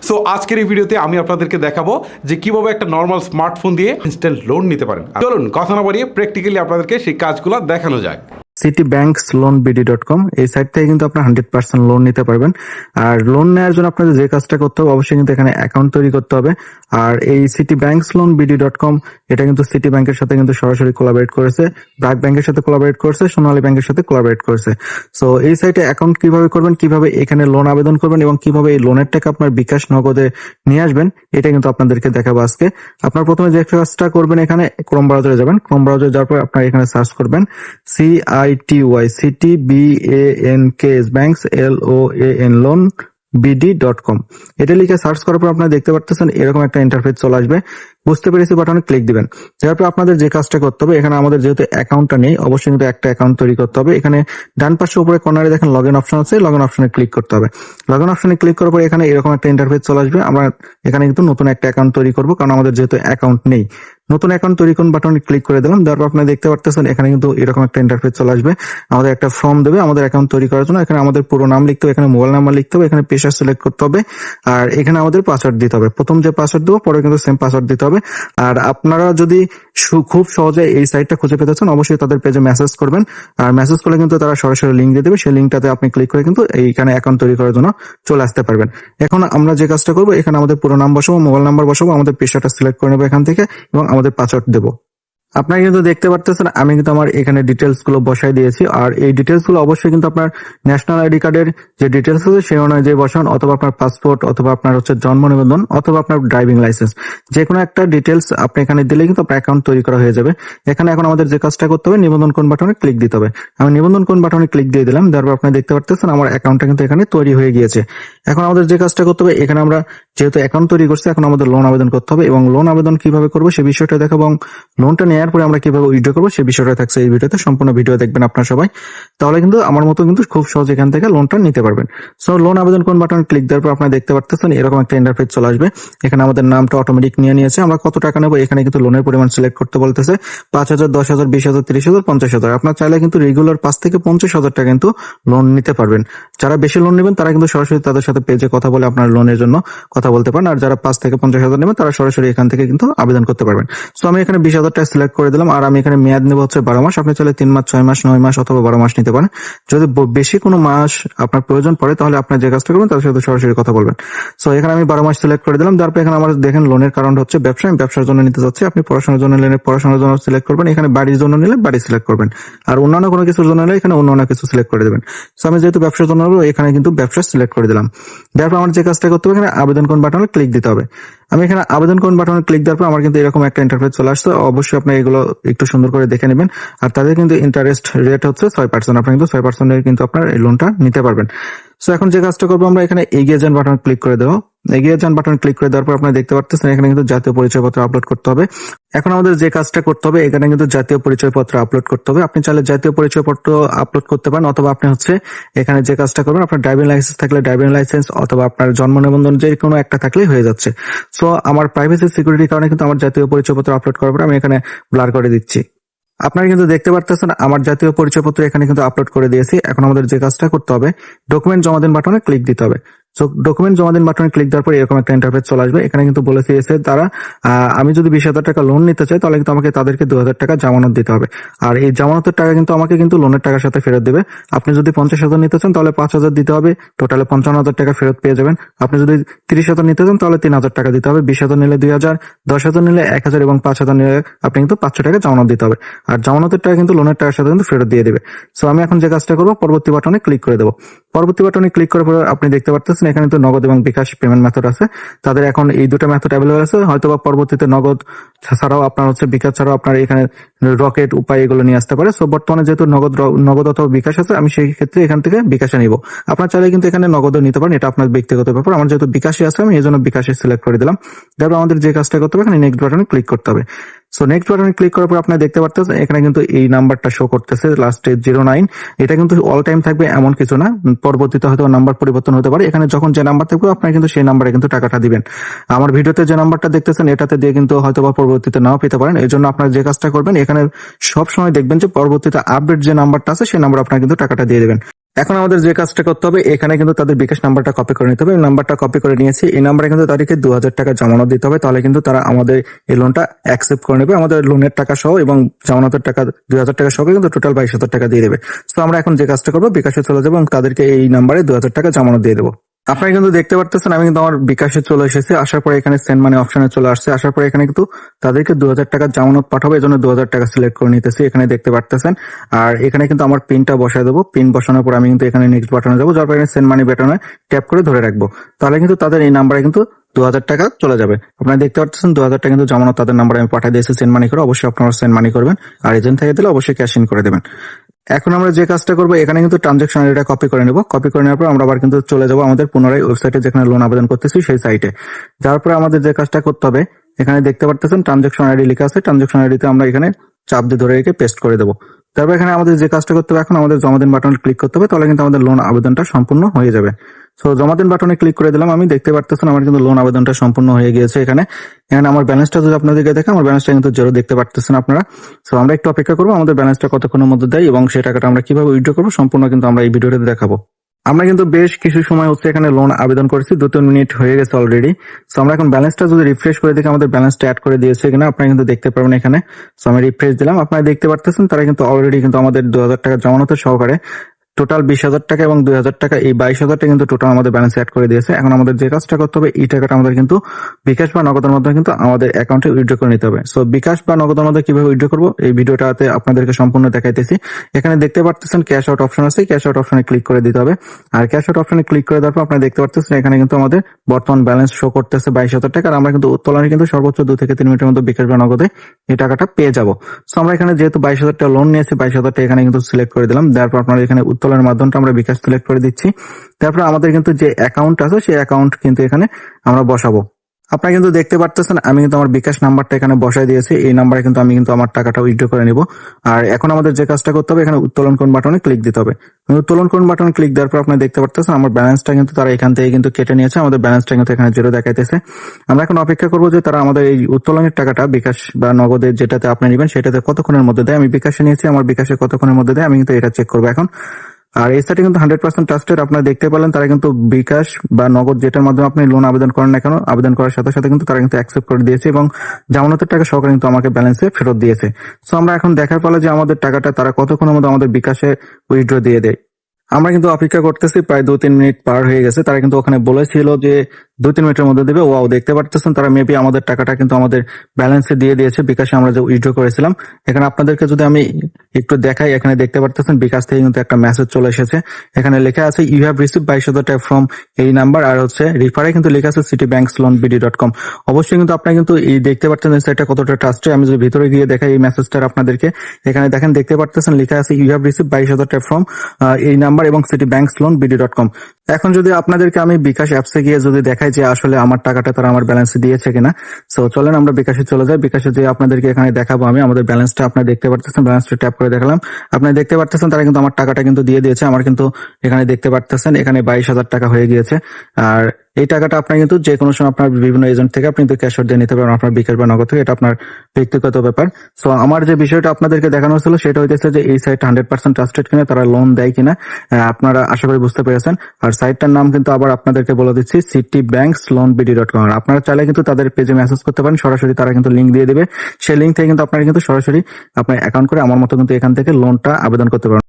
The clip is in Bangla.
সো আজকের এই ভিডিওতে আমি আপনাদেরকে দেখাবো যে কিভাবে একটা নর্মাল স্মার্টফোন দিয়ে ইনস্ট্যান্ট লোন নিতে পারেন। চলুন কথা না বাড়িয়ে প্র্যাকটিক্যালি আপনাদেরকে সেই কাজগুলো দেখানো যায়। citibanksloanbd.com এই সাইট থেকে কিন্তু আপনার 100% লোন নিতে পারবেন। আর লোন নেওয়ার জন্য আপনাদের যে কাজটা করতে হবে অবশ্যই কিন্তু এখানে অ্যাকাউন্ট তৈরি করতে হবে। আর এই citibanksloanbd.com এটা কিন্তু সিটি ব্যাংকের সাথে কিন্তু সরাসরি কোলাবরেট করেছে, ব্র্যাক ব্যাংকের সাথে কোলাবরেট করেছে, সোনালী ব্যাংকের সাথে কোলাবরেট করেছে। সো এই সাইটে অ্যাকাউন্ট কিভাবে করবেন, কিভাবে এখানে লোন আবেদন করবেন এবং কিভাবে এই লোনের টাকা আপনার বিকাশ নগদে নিয়ে আসবেন এটা কিন্তু আপনাদেরকে দেখাবো আজকে। আপনার প্রথমে যে কাজটা করবেন এখানে ক্রোম ব্রাউজারে যাবেন। ক্রোম ব্রাউজারে যাওয়ার পর আপনার এখানে সার্চ করবেন CITY banks LOAN loan bd.com। এটা লিখে সার্চ করার পর আপনারা দেখতে পারতেছেন এরকম একটা ইন্টারফেস চলে আসবে। বুঝতে পেরেছি বাটনে ক্লিক দিবেন। তারপর আপনাদের যে কাজটা করতে হবে, এখানে আমাদের যেহেতু অ্যাকাউন্টটা নেই অবশ্যই কিন্তু একটা অ্যাকাউন্ট তৈরি করতে হবে। এখানে ডান পাশে উপরে কর্নারে দেখেন লগ ইন অপশন আছে, লগ ইন অপশনে ক্লিক করতে হবে। লগ ইন অপশনে ক্লিক করার পর এখানে এরকম একটা ইন্টারফেস চলে আসবে। আমরা এখানে কিন্তু নতুন একটা অ্যাকাউন্ট তৈরি করবো, কারণ আমাদের যেহেতু অ্যাকাউন্ট নেই। নতুন অ্যাকাউন্ট তৈরি করুন বাটনে ক্লিক করে দিলাম। তারপর আপনারা দেখতে পারতেছেন এখানে কিন্তু এরকম একটা ইন্টারফেস চলে আসবে। আমাদের একটা ফর্ম দেবে আমাদের অ্যাকাউন্ট তৈরি করার জন্য। এখানে আমাদের পুরো নাম লিখতে হবে, এখানে মোবাইল নাম্বার লিখতে হবে, এখানে পেশা সিলেক্ট করতে হবে, আর এখানে আমাদের পাসওয়ার্ড দিতে হবে। প্রথম যে পাসওয়ার্ড দেবো পরে কিন্তু সেম পাসওয়ার্ড দিতে হবে। আর আপনারা যদি খুব সহজে এই সাইটটা খুঁজে পেতে চান অবশ্যই তাদের পেজে মেসেজ করবেন। আর মেসেজ করলে কিন্তু তারা সরাসরি লিঙ্ক দিয়ে দেবে, সেই লিঙ্কটাতে আপনি ক্লিক করে কিন্তু এইখানে অ্যাকাউন্ট তৈরি করার জন্য চলে আসতে পারবেন। এখন আমরা যে কাজটা করবো, এখানে আমাদের পুরো নাম বসাবো, মোবাইল নাম্বার বসাবো, আমাদের পেশাটা সিলেক্ট করে নেবো এখান থেকে এবং আমাদের পাসওয়ার্ড দেবো। আপনারা কিন্তু দেখতে পারতেছেন আমি কিন্তু আমার এখানে ডিটেলস গুলো বসাই দিয়েছি। আর এই ডিটেলস গুলো অবশ্যই কিন্তু আপনার ন্যাশনাল আইডি কার্ডের যে ডিটেলস আছে সেই অনুযায়ী বসান, অথবা আপনার পাসপোর্ট, অথবা আপনার জন্ম নিবন্ধন, অথবা আপনার ড্রাইভিং লাইসেন্স, যে কোনো একটা ডিটেলস আপনি এখানে দিলে কিন্তু আপনার অ্যাকাউন্ট তৈরি করা হয়ে যাবে। এখানে এখন আমাদের যে কাজটা করতে হবে, নিবন্ধন কোন বাটনে ক্লিক দিতে হবে। আমি নিবন্ধন কোন বাটনে ক্লিক দিয়ে দিলাম। তারপর আপনি দেখতে পারতেছেন আমার অ্যাকাউন্টটা কিন্তু এখানে তৈরি হয়ে গিয়েছে। এখন আমাদের যে কাজটা করতে হবে, এখানে আমরা যেহেতু অ্যাকাউন্ট তৈরি করছি এখন আমাদের লোন আবেদন করতে হবে, এবং লোন আবেদন কিভাবে করবো সে বিষয়টা দেখাবো, এবং লোনটা নেওয়ার পরে আমরা কিভাবে উইথড্র করবো সে বিষয়টা থাকছে এই ভিডিওতে। সম্পূর্ণ ভিডিও দেখবেন আপনারা সবাই, তাহলে কিন্তু আমার মতো কিন্তু খুব সহজ এখান থেকে লোনটা নিতে পারবেন। সো লোন আবেদন কোন বাটন ক্লিক দেওয়ার পর আপনারা দেখতে পারতেছেন এরকম একটা ইন্টারফেস চলে আসবে। এখানে আমাদের নামটা অটোমেটিক নিয়ে নিয়েছে। আমরা কত টাকা নেবো এখানে কিন্তু লোনের পরিমাণ সিলেক্ট করতে বলতেছে। 5,000, 10,000, 20,000, 30,000, 50,000। আপনার চাইলে কিন্তু রেগুলার 5 থেকে 50,000 টাকা কিন্তু লোন নিতে পারবেন। যারা বেশি লোন নেবেন তারা কিন্তু সরাসরি তাদের সাথে পেজে কথা বলে আপনার লোনের জন্য কথা বলতে পারেন। আর যারা 5 থেকে 50,000 নেবেন তারা সরাসরি এখান থেকে কিন্তু আবেদন করতে পারবেন। সো আমি এখানে 20,000 টাকা সিলেক্ট করে দিলাম। আর আমি এখানে মেয়াদ নেবো হচ্ছে 12 মাস। আপনি চাইলে 3 মাস, 6 মাস, 9 মাস অথবা 12 মাস নিতে পারেন। যদি বেশি কোনো মাস আপনার প্রয়োজন পড়ে তাহলে আপনার যে কাজটা করবেন তাদের সাথে সরাসরি কথা বলবেন। সো এখানে আমি 12 মাস সিলেক্ট করে দিলাম। তারপর এখানে আমার দেখেন লোনের কারণ হচ্ছে ব্যবসা, আমি ব্যবসার জন্য নিতে চাচ্ছি। আপনি পড়াশোনার জন্য নিলে পড়াশোনার জন্য সিলেক্ট করবেন। এখানে বাড়ির জন্য নিলে বাড়ি সিলেক্ট করবেন। আর অন্যান্য কোনো কিছুর জন্য নিলে এখানে অন্যান্য কিছু সিলেক্ট করে দেবেন। সো আমি যেহেতু ব্যবসার জন্য নেবো এখানে কিন্তু ব্যবসা সিলেক্ট করে দিলাম। তারপর আমার যে কাজটা করতে হবে, এখানে আবেদন কোন বাটনে ক্লিক দিতে হবে। আমি এখানে আবেদন কোন বাটনে ক্লিক দেওয়ার পর আমার কিন্তু এরকম একটা ইন্টারফেস চলে আসছে। অবশ্যই আপনি এগুলো একটু সুন্দর করে দেখে নেবেন। আর তাদের কিন্তু ইন্টারেস্ট রেট হচ্ছে 6%। আপনি কিন্তু 6% কিন্তু আপনার এই লোনটা নিতে পারবেন। সো এখন যে কাজটা করবো, আমরা এখানে এগিয়ে যান বাটন ক্লিক করে দেবো। এগিয়ে যান বাটন ক্লিক করে দেওয়ার পর আপনারা দেখতে পাচ্ছেন এখানে কিন্তু জাতীয় পরিচয়পত্র আপলোড করতে হবে। এখন আমাদের যে কাজটা করতে হবে, এখানে কিন্তু জাতীয় পরিচয়পত্র আপলোড করতে হবে। আপনি চাইলে জাতীয় পরিচয়পত্র আপলোড করতে পারেন, অথবা আপনি এখানে যে কাজটা করবেন, আপনার ড্রাইভিং লাইসেন্স থাকলে ড্রাইভিং লাইসেন্স, অথবা আপনার জন্ম নিবন্ধন যে কোনো একটা থাকলেই হয়ে যাচ্ছে। সো আমার প্রাইভেসি সিকিউরিটির কারণে কিন্তু আমার জাতীয় পরিচয়পত্র আপলোড করার পর আমি এখানে ব্লার করে দিচ্ছি। আপনারা কিন্তু দেখতে পারতেছেন আমার জাতীয় পরিচয়পত্র এখানে কিন্তু আপলোড করে দিয়েছি। এখন আমাদের যে কাজটা করতে হবে, ডকুমেন্ট জমা দিন বাটনে ক্লিক দিতে হবে। সো ডকুমেন্ট জমা দিন বাটনে ক্লিক দেওয়ার পর এরকম একটা ইন্টারফেস চলে আসবে। এখানে কিন্তু বলে দিয়েছে তারা আমি যদি 20,000 টাকা লোন নিতে চাই তাহলে কিন্তু আমাকে তাদেরকে 2,000 টাকা জামানত দিতে হবে। আর এই জামানতের টাকা কিন্তু আমাকে কিন্তু লোনের টাকার সাথে ফেরত দেবে। আপনি যদি 50,000 নিতে চান তাহলে 5,000 দিতে হবে, টোটালে 55,000 টাকা ফেরত পেয়ে যাবেন। আপনি যদি 30,000 নিতে চান তাহলে 3,000 টাকা দিতে হবে, 20,000 নিলে 2,000, 10,000 নিলে 1,000 এবং 5,000 নিলে আপনি কিন্তু 500 টাকা জামানত দিতে হবে। আর জামানতের টাকা কিন্তু লোনের টাকার সাথে কিন্তু ফেরত দিয়ে দেবে। সো আমি এখন যে কাজটা করবো, পরবর্তী বাটনে ক্লিক করে দেবো। পরবর্তী বাটনে ক্লিক করার পর আপনি দেখতে পারতেছেন এখানে তো নগদ এবং বিকাশ পেমেন্ট মেথড আছে। তাদের এখন এই দুটো মেথড অ্যাভেলেবল আছে। হয়তোবা পরবর্তীতে নগদ ছাড়াও আপনার বিকাশ ছাড়াও আপনার এখানে রকেট উপায় এগুলো নিয়ে আসতে পারে। সো বর্তমানে যেহেতু নগদ অথবা বিকাশ আছে, আমি সেই ক্ষেত্রে এখান থেকে বিকাশে নিব। আপনার চাইলে কিন্তু এখানে নগদও নিতে পারেন, এটা আপনার ব্যক্তিগত ব্যাপার। আমার যেহেতু বিকাশে আছে আমি এই জন্য বিকাশে সিলেক্ট করে দিলাম। তারপর আমাদের যে কাজটা করতে হবে, এখানে নেক্সট বাটনে ক্লিক করতে হবে। সো নেক্সট বাটনে ক্লিক করার পর আপনারা দেখতে পারতেছেন এখানে কিন্তু এই নাম্বারটা শো করতেছে লাস্টে 09। এটা কিন্তু অল টাইম থাকবে এমন কিছু না, পরবর্তীতে হয়তো নাম্বার পরিবর্তন হতে পারে। এখানে যখন যে নাম্বার থাকবে আপনারা কিন্তু সেই নাম্বারে কিন্তু টাকাটা দিবেন। আমার ভিডিওতে যে নাম্বারটা দেখতেছেন এটাতে দিয়ে কিন্তু হয়তো বা পরবর্তীতে নাও পেতে পারেন। এই জন্য আপনারা যে কাজটা করবেন, এখানে সব সময় দেখবেন যে পরবর্তীতে আপডেট যে নাম্বারটা আছে সেই নাম্বার আপনারা কিন্তু টাকাটা দিয়ে দেবেন। এখন আমাদের যে কাজটা করতে হবে, এখানে কিন্তু তাদের বিকাশ নাম্বারটা কপি করে নিতে হবে। নাম্বারটা কপি করে নিয়েছি, এই নাম্বারে কিন্তু তাদেরকে 2000 টাকা জামানত দিতে হবে, তাহলে কিন্তু তারা আমাদের এই লোনটা অ্যাকসেপ্ট করে নেবে। আমাদের লোনের টাকা সহ এবং জামানতের টাকা 2000 টাকা সহ কিন্তু টোটাল 22,000 টাকা দিয়ে দেবে। তো আমরা এখন যে কাজটা করবো, বিকাশে চলে যাবো এবং তাদেরকে এই নাম্বারে 2000 টাকা জামানত দিয়ে দেবো। আপনারা কিন্তু দেখতে পারতেছেন আমি কিন্তু আমার বিকাশে চলে এসেছি, আসার পরে এখানে সেন্ড মানি অপশনে চলে আসছে। আসার পরে এখানে কিন্তু তাদেরকে 2000 টাকা জামানত পাঠাবো, এই জন্য 2000 টাকা সিলেক্ট করে নিতেছি, এখানে দেখতে পারতেছেন। আর এখানে কিন্তু আমার পিনটা বসায় দেবো। পিন বসানোর পর আমি কিন্তু এখানে নেক্সট বাটনে যাবো, যার পর এখানে সেন্ড মানি বাটনে ট্যাপ করে ধরে রাখবো। তাহলে কিন্তু তাদের এই নাম্বারে কিন্তু 2000 টাকা চলে যাবে। আপনারা দেখতে পাচ্ছেন 2000 টাকা কিন্তু জামানত তাদের নাম্বারে আমি পাঠিয়ে দিয়েছি সেন্ড মানি করে। অবশ্যই আপনারা সেন্ড মানি করবেন, আর এজেন্ট থেকে দিলে অবশ্যই ক্যাশ ইন করে দেবেন। এখন আমরা যে কাজটা করবো, এখানে কিন্তু ট্রানজাকশন আইডিটা কপি করে নেব। কপি করে নেওয়ার পর আমরা আবার কিন্তু চলে যাবো আমাদের পুনরায় ওয়েবসাইটে যেখানে লোন আবেদন করতেছি সেই সাইটে। যার পরে আমাদের যে কাজটা করতে হবে, এখানে দেখতে পারতেছেন ট্রানজাকশন আইডি লেখা আছে। ট্রানজাকশন আইডিতে আমরা এখানে চাপ দিয়ে ধরে রেখে পেস্ট করে দেবো। তারপর এখানে আমাদের যে কাজটা করতে হবে, এখন আমাদের জমা দিন বাটনে ক্লিক করতে হবে, তাহলে কিন্তু আমাদের লোন আবেদনটা সম্পূর্ণ হয়ে যাবে। সো জমা দিন বাটনে ক্লিক করে দিলাম। আমি দেখতে পারতেছেন আমার কিন্তু লোন আবেদনটা সম্পূর্ণ হয়ে গিয়েছে। এখানে আমার ব্যালেন্সটা যদি আপনাদেরকে দেখে, আমার ব্যালেন্সটা কিন্তু জিরো দেখতে পারতেছেন আপনারা। সো আমরা একটু অপেক্ষা করবো আমাদের ব্যালেন্সটা কতক্ষণের মধ্যে দেয় এবং সেই টাকাটা আমরা কিভাবে উইথড্র করবো সম্পূর্ণ কিন্তু আমরা এই ভিডিওতে দেখাবো। আমরা কিন্তু বেশ কিছু সময় হচ্ছে এখানে লোন আবেদন করেছি, 2-3 মিনিট হয়ে গেছে অলরেডি। সো আমরা এখন ব্যালেন্সটা যদি রিফ্রেশ করে দেখি আমাদের ব্যালেন্সটা অ্যাড করে দিয়েছে কিনা আপনারা কিন্তু দেখতে পারবেন এখানে। সো আমি রিফ্রেশ দিলাম, আপনারা দেখতে পারতেছেন তারা কিন্তু অলরেডি কিন্তু আমাদের 2000 টাকা জামানতের সহকারে টোটাল 20,000 টাকা এবং 2000 টাকা, এই 22,000 টাকা কিন্তু টোটাল আমাদের ব্যালেন্স অ্যাড করে দিয়েছে। এখন আমাদের যে কাজটা করতে হবে, এই টাকাটা আমাদের কিন্তু বিকাশ বা নগদের মাধ্যমে কিন্তু আমাদের অ্যাকাউন্টে উইথড্র করে নিতে হবে। সো বিকাশ বা নগদের মধ্যে কিভাবে উইথড্র করবো এই ভিডিওটাতে আপনাদেরকে সম্পূর্ণ দেখাইতেছি। এখানে দেখতে পারতেছেন ক্যাশ আউট অপশন আছে, ক্যাশ আউট অপশনে ক্লিক করে দিতে হবে। আর ক্যাশ আউট অপশনে ক্লিক করে দেওয়ার পর আপনারা দেখতে পারতেছেন এখানে কিন্তু আমাদের বর্তমান ব্যালেন্স শো করতেছে 22,000 টাকা। আর আমরা কিন্তু উত্তোলনে কিন্তু সর্বোচ্চ 2 থেকে 3 মিনিটের মধ্যে বিকাশ বা নগদে এই টাকাটা পেয়ে যাবো। সো আমরা এখানে যেহেতু 22,000 টাকা লোন নিয়েছি, 22,000 টাকা এখানে কিন্তু সিলেক্ট করে দিলাম। তারপর আপনারা এখানে উত্তোলনের মাধ্যমটা আমরা বিকাশ সিলেক্ট করে দিচ্ছি। তারপর আমাদের কিন্তু যে অ্যাকাউন্ট আছে সেই অ্যাকাউন্ট কিন্তু এখানে আমরা বসাবো। আপনারা কিন্তু দেখতে পারতেছেন আমি কিন্তু আমার বিকাশ নাম্বারটা এখানে বসাই দিয়েছি, এই নাম্বারে কিন্তু আমি কিন্তু আমার টাকাটা উইথড্র করে নিব। আর এখন আমাদের যে কাজটা করতে হবে, এখানে উত্তোলন কোন বাটনে ক্লিক দিতে হবে। উত্তোলন কোন বাটনে ক্লিক দেওয়ার পর আপনারা দেখতে পারতেছেন আমার ব্যালেন্সটা কিন্তু তারা এখান থেকে কিন্তু কেটে নিয়েছে, আমাদের ব্যালেন্সটা কিন্তু এখানে জিরো দেখাইতেছে। আমরা এখন অপেক্ষা করবো যে তারা আমাদের এই উত্তোলনের টাকাটা বিকাশ বা নগদের যেটাতে আপনি নেবেন সেটাতে কতক্ষণের মধ্যে দেয়। আমি বিকাশে নিয়েছি, আমার বিকাশে কতক্ষণের মধ্যে দেয় আমি কিন্তু এটা চেক করবো এখন। আর এই সাইটে কিন্তু 100% ট্রাস্টেড। আপনারা দেখতে পেলেন তারা কিন্তু বিকাশ বা নগদ যেটার মাধ্যমে আপনি লোন আবেদন করেন না কেন, আবেদন করার সাথে সাথে কিন্তু তারা কিন্তু অ্যাকসেপ্ট করে দিয়েছে এবং জামানতের টাকা সহকারে কিন্তু আমাকে ব্যালেন্সে ফেরত দিয়েছে। সো আমরা এখন দেখার পালা যে আমাদের টাকাটা তারা কতক্ষণের মধ্যে আমাদের বিকাশে উইথড্র দিয়ে দেয়। আমরা কিন্তু অপেক্ষা করতেছি, প্রায় 2-3 মিনিট পার হয়ে গেছে। তারা কিন্তু ওখানে বলেছিল যে 2-3 মিনিটের মধ্যে দেবে। ওয়াও, দেখতে পারতেছেন তারা মেবি আমাদের টাকাটা কিন্তু আমাদের ব্যালেন্সে দিয়ে দিয়েছে বিকাশে আমরা যে উইথড্র করেছিলাম। এখানে আপনাদেরকে যদি আমি একটু দেখাই, এখানে দেখতে পারতেছেন বিকাশ থেকে কিন্তু একটা মেসেজ চলে এসেছে। এখানে লেখা আছে ইউ হ্যাভ রিসিভ 22,000 টাকা ফ্রম এই নাম্বার, আর হচ্ছে রিফারে কিন্তু লেখা আছে citibanksloanbd.com। অবশ্যই কিন্তু আপনারা কিন্তু এই দেখতে পাচ্ছেন এই সাইটটা কতটা ট্রাস্টেড। আমি যদি ভিতরে গিয়ে দেখাই এই মেসেজটা আপনাদেরকে, এখানে দেখেন দেখতে পারতেছেন লেখা আছে ইউ হ্যাভ রিসিভ 22,000 টাকা ফ্রম এই নাম্বার এবং citibanksloanbd.com। এখন যদি আপনাদেরকে আমি বিকাশ অ্যাপসে গিয়ে যদি দেখাই যে আসলে আমার টাকাটা তারা আমার ব্যালেন্সে দিয়েছে কিনা, সো চলেন আমরা বিকাশে চলে যাই। বিকাশে যে আপনাদেরকে এখানে দেখাবো আমি আমাদের ব্যালেন্সটা, আপনারা দেখতে পারতেছেন ব্যালেন্সটা ট্যাপ করে দেখালাম। আপনারা দেখতে পারতেছেন তারা কিন্তু আমার টাকাটা কিন্তু দিয়ে দিয়েছে। আমার কিন্তু এখানে দেখতে পারতেছেন এখানে 22,000 টাকা হয়ে গিয়েছে। আর এই টাকাটা আপনার কিন্তু যে কোনো সময় আপনার বিভিন্ন এজেন্ট থেকে আপনি কিন্তু ক্যাশ আউট দিয়ে নিতে পারেন আপনার বিকাশ বা নগদ থেকে, এটা আপনার ব্যক্তিগত ব্যাপার। সো আমার যে বিষয়টা আপনাদেরকে দেখানো হয়েছিল সেটা হইতেছে যে এই সাইটটা 100% ট্রাস্টেড কিনা, তারা লোন দেয় কিনা, আপনারা আশা করি বুঝতে পেরেছেন। আর সাইটটার নাম কিন্তু আবার আপনাদেরকে বলে দিচ্ছি citibanksloanbd.com। আর আপনারা চাইলে কিন্তু তাদের পেজে মেসেজ করতে পারেন সরাসরি, তারা কিন্তু লিঙ্ক দিয়ে দেবে। সেই লিঙ্ক থেকে কিন্তু আপনারা কিন্তু সরাসরি আপনার অ্যাকাউন্ট করে আমার মতো কিন্তু এখান থেকে লোনটা আবেদন করতে পারেন।